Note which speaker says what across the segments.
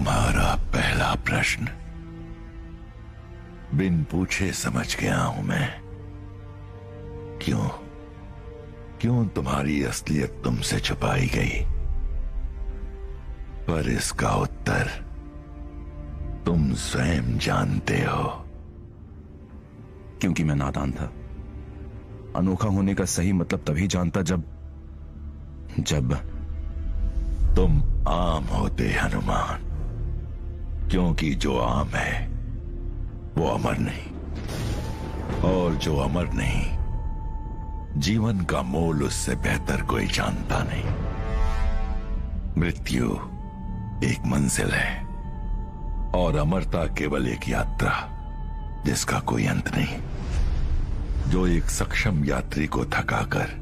Speaker 1: तुम्हारा पहला प्रश्न बिन पूछे समझ गया हूं मैं। क्यों क्यों तुम्हारी असलियत तुमसे छुपाई गई, पर इसका उत्तर तुम स्वयं जानते हो।
Speaker 2: क्योंकि मैं नादान था। अनोखा होने का सही मतलब तभी जानता जब
Speaker 1: तुम आम होते हनुमान, क्योंकि जो आम है वो अमर नहीं, और जो अमर नहीं, जीवन का मोल उससे बेहतर कोई जानता नहीं। मृत्यु एक मंजिल है और अमरता केवल एक यात्रा जिसका कोई अंत नहीं, जो एक सक्षम यात्री को थकाकर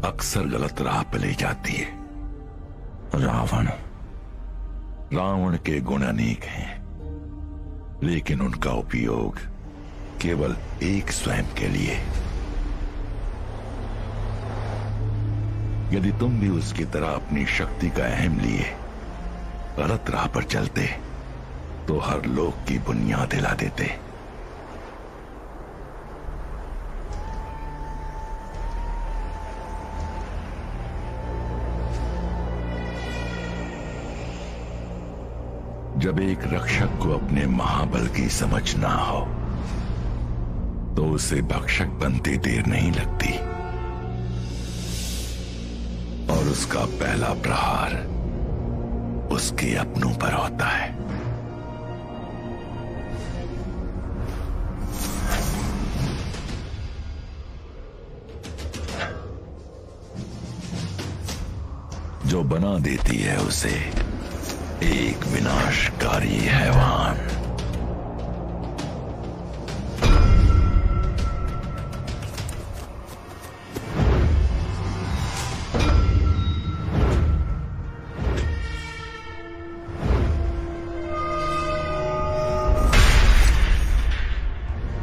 Speaker 1: अक्सर गलत राह पर ले जाती है। रावण के गुण अनेक हैं, लेकिन उनका उपयोग केवल एक स्वयं के लिए। यदि तुम भी उसकी तरह अपनी शक्ति का अहम लिए गलत राह पर चलते तो हर लोक की बुनियाद हिला देते। जब एक रक्षक को अपने महाबल की समझ ना हो तो उसे भक्षक बनते देर नहीं लगती, और उसका पहला प्रहार उसके अपनों पर होता है। जो बना देती है उसे एक विनाशकारी हैवान।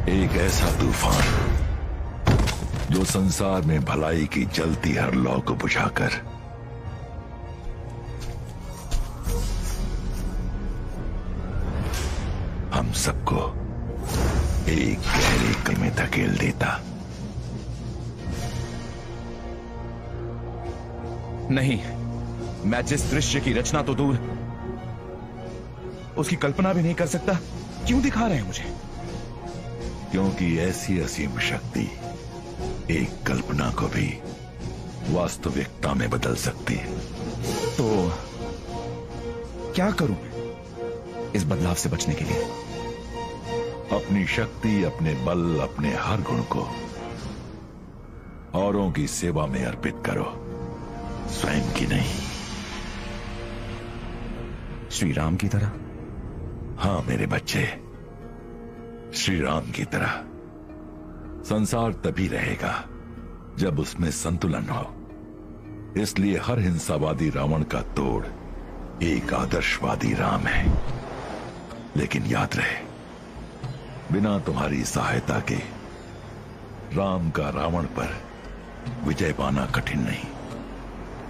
Speaker 1: एक ऐसा तूफान जो संसार में भलाई की जलती हर लौ को बुझाकर हम सबको एक गहरे कल में धकेल देता।
Speaker 2: नहीं, मैं जिस दृश्य की रचना तो दूर, उसकी कल्पना भी नहीं कर सकता। क्यों दिखा रहे हैं मुझे?
Speaker 1: क्योंकि ऐसी असीम शक्ति एक कल्पना को भी वास्तविकता में बदल सकती है।
Speaker 2: तो क्या करूं मैं इस बदलाव से बचने के लिए?
Speaker 1: अपनी शक्ति, अपने बल, अपने हर गुण को औरों की सेवा में अर्पित करो, स्वयं की नहीं।
Speaker 2: श्री राम की तरह?
Speaker 1: हां मेरे बच्चे, श्री राम की तरह। संसार तभी रहेगा जब उसमें संतुलन हो। इसलिए हर हिंसावादी रावण का तोड़ एक आदर्शवादी राम है। लेकिन याद रहे, बिना तुम्हारी सहायता के राम का रावण पर विजय पाना कठिन नहीं,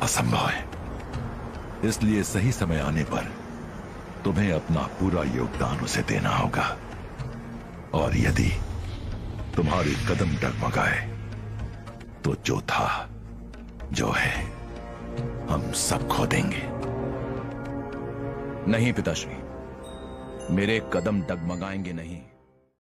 Speaker 1: असंभव है। इसलिए सही समय आने पर तुम्हें अपना पूरा योगदान उसे देना होगा। और यदि तुम्हारे कदम डगमगाए तो जो था, जो है, हम सब खो देंगे।
Speaker 2: नहीं पिताश्री, मेरे कदम डगमगाएंगे नहीं।